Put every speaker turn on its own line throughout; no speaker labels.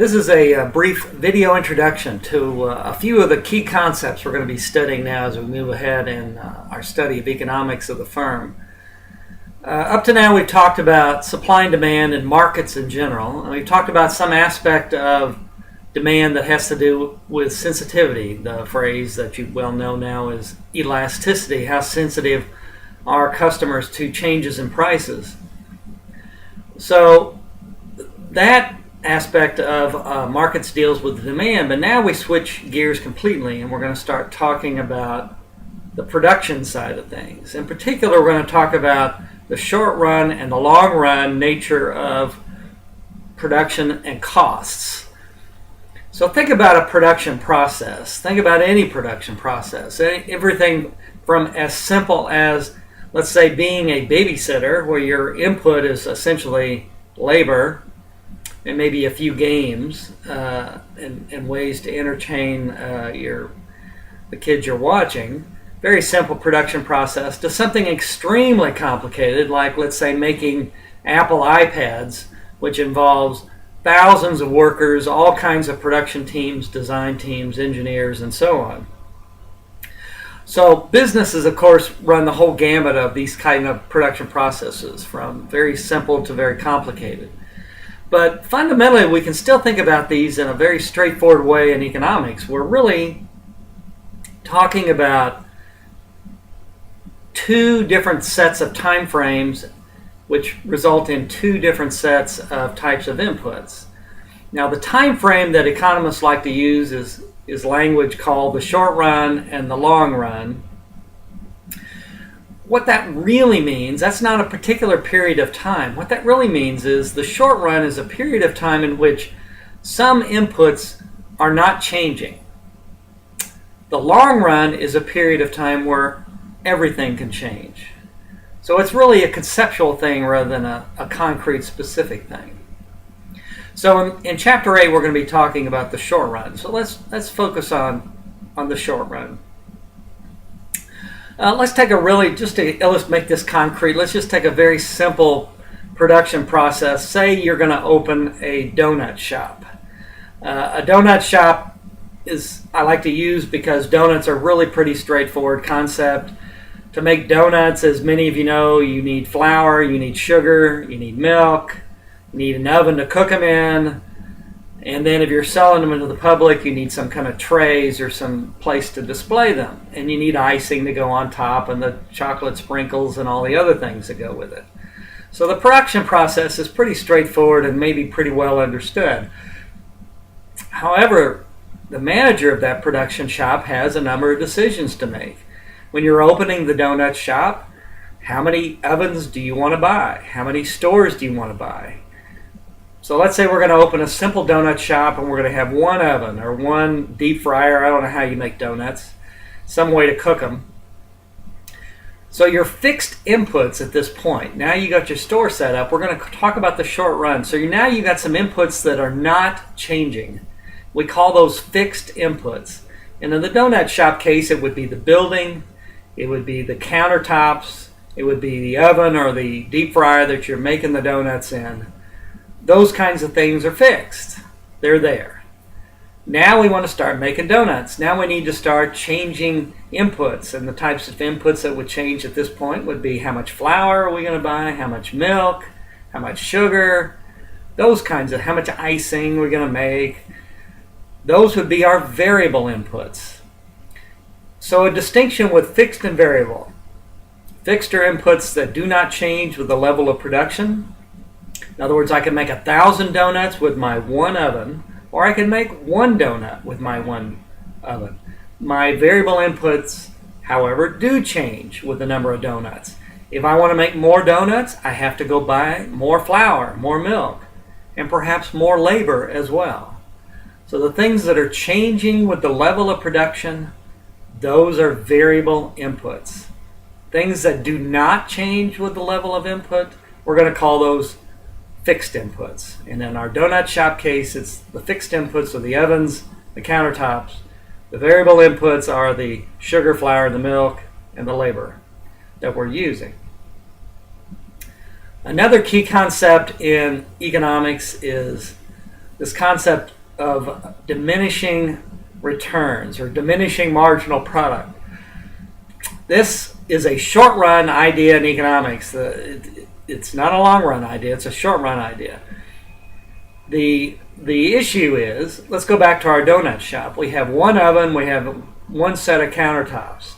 This is a brief video introduction to a few of the key concepts we're going to be studying now as we move ahead in our study of economics of the firm. Up to now we've talked about supply and demand and markets in general, and we've talked about some aspect of demand that has to do with sensitivity. The phrase that you well know now is elasticity, how sensitive are customers to changes in prices. So that aspect of markets deals with the demand, but now we switch gears completely and we're going to start talking about the production side of things. In particular, we're going to talk about the short run and the long run nature of production and costs. So think about a production process. Think about any production process. Everything from as simple as, let's say, being a babysitter, where your input is essentially labor and maybe a few games and ways to entertain the kids you're watching. Very simple production process, to something extremely complicated, like, let's say, making Apple iPads, which involves thousands of workers, all kinds of production teams, design teams, engineers, and so on. So businesses, of course, run the whole gamut of these kind of production processes, from very simple to very complicated. But fundamentally, we can still think about these in a very straightforward way in economics. We're really talking about two different sets of time frames which result in two different sets of types of inputs. Now, the time frame that economists like to use is language called the short run and the long run. What that really means, that's not a particular period of time. What that really means is the short run is a period of time in which some inputs are not changing. The long run is a period of time where everything can change. So it's really a conceptual thing rather than a concrete specific thing. So in Chapter 8, we're going to be talking about the short run. So let's focus on the short run. Let's take just to make this concrete, let's just take a very simple production process. Say you're going to open a donut shop. A donut shop I like to use because donuts are really pretty straightforward concept. To make donuts, as many of you know, you need flour, you need sugar, you need milk, you need an oven to cook them in, and then if you're selling them into the public, you need some kind of trays or some place to display them, and you need icing to go on top and the chocolate sprinkles and all the other things that go with it. So the production process is pretty straightforward and maybe pretty well understood. However, the manager of that production shop has a number of decisions to make. When you're opening the donut shop, how many ovens do you want to buy? How many stores do you want to buy? So let's say we're going to open a simple donut shop and we're going to have one oven or one deep fryer. I don't know how you make donuts. Some way to cook them. So your fixed inputs at this point, now you got your store set up. We're going to talk about the short run. So now you got some inputs that are not changing. We call those fixed inputs. And in the donut shop case, it would be the building, it would be the countertops, it would be the oven or the deep fryer that you're making the donuts in. Those kinds of things are fixed. They're there. Now we want to start making donuts. Now we need to start changing inputs, and the types of inputs that would change at this point would be how much flour are we going to buy, how much milk, how much sugar, those kinds of, how much icing we're going to make. Those would be our variable inputs. So a distinction with fixed and variable. Fixed are inputs that do not change with the level of production. In other words, I can make 1,000 donuts with my one oven, or I can make one donut with my one oven. My variable inputs, however, do change with the number of donuts. If I want to make more donuts, I have to go buy more flour, more milk, and perhaps more labor as well. So the things that are changing with the level of production, those are variable inputs. Things that do not change with the level of input, we're going to call those fixed inputs. And in our donut shop case, it's the fixed inputs of the ovens, the countertops. The variable inputs are the sugar, flour, the milk, and the labor that we're using. Another key concept in economics is this concept of diminishing returns or diminishing marginal product. This is a short-run idea in economics. It's not a long-run idea, it's a short-run idea. The issue is, let's go back to our donut shop. We have one oven, we have one set of countertops.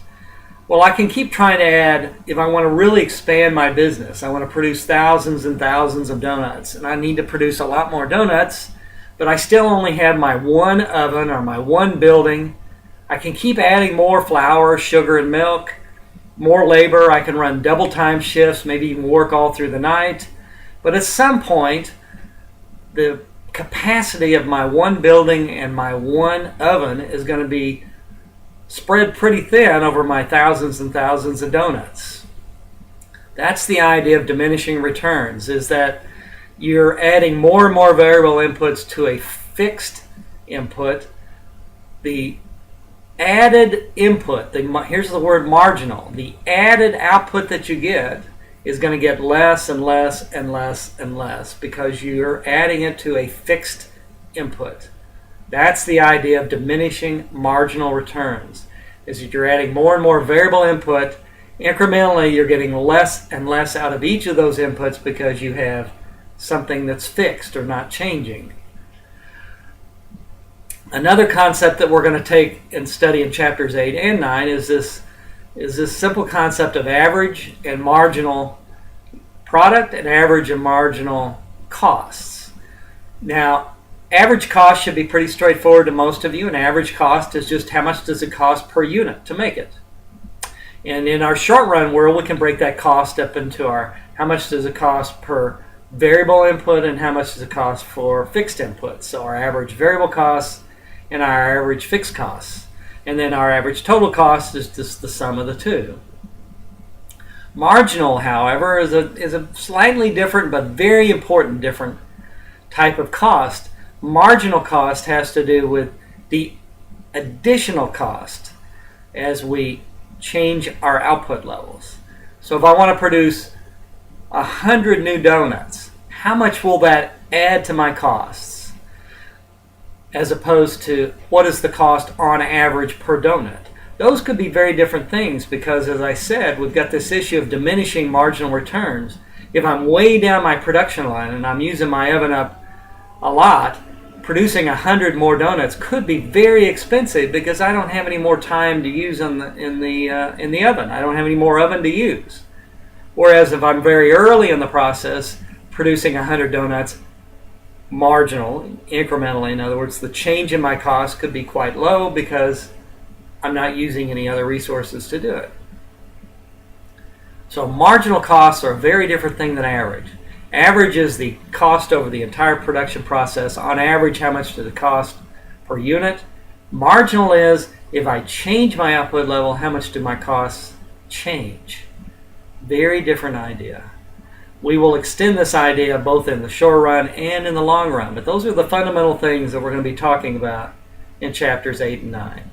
Well, I can keep trying to add, if I want to really expand my business, I want to produce thousands and thousands of donuts, and I need to produce a lot more donuts, but I still only have my one oven or my one building. I can keep adding more flour, sugar, and milk, more labor. I can run double time shifts, maybe even work all through the night. But at some point, the capacity of my one building and my one oven is going to be spread pretty thin over my thousands and thousands of donuts. That's the idea of diminishing returns, is that you're adding more and more variable inputs to a fixed input. The added input, here's the word marginal, the added output that you get is going to get less and less and less and less because you're adding it to a fixed input. That's the idea of diminishing marginal returns, is that you're adding more and more variable input. Incrementally, you're getting less and less out of each of those inputs because you have something that's fixed or not changing. Another concept that we're going to take and study in chapters 8 and 9 is this simple concept of average and marginal product and average and marginal costs. Now, average cost should be pretty straightforward to most of you. An average cost is just how much does it cost per unit to make it. And in our short run world, we can break that cost up into our how much does it cost per variable input and how much does it cost for fixed inputs. So our average variable costs and our average fixed costs. And then our average total cost is just the sum of the two. Marginal, however, is a slightly different but very important different type of cost. Marginal cost has to do with the additional cost as we change our output levels. So if I want to produce 100 new donuts, how much will that add to my costs? As opposed to what is the cost on average per donut? Those could be very different things because, as I said, we've got this issue of diminishing marginal returns. If I'm way down my production line and I'm using my oven up a lot, producing 100 more donuts could be very expensive because I don't have any more time to use in the oven. I don't have any more oven to use. Whereas if I'm very early in the process, producing 100 donuts, marginal, incrementally, in other words, the change in my cost could be quite low because I'm not using any other resources to do it. So marginal costs are a very different thing than average. Average is the cost over the entire production process. On average, how much does it cost per unit? Marginal is, if I change my output level, how much do my costs change? Very different idea. We will extend this idea both in the short run and in the long run, but those are the fundamental things that we're going to be talking about in chapters 8 and 9.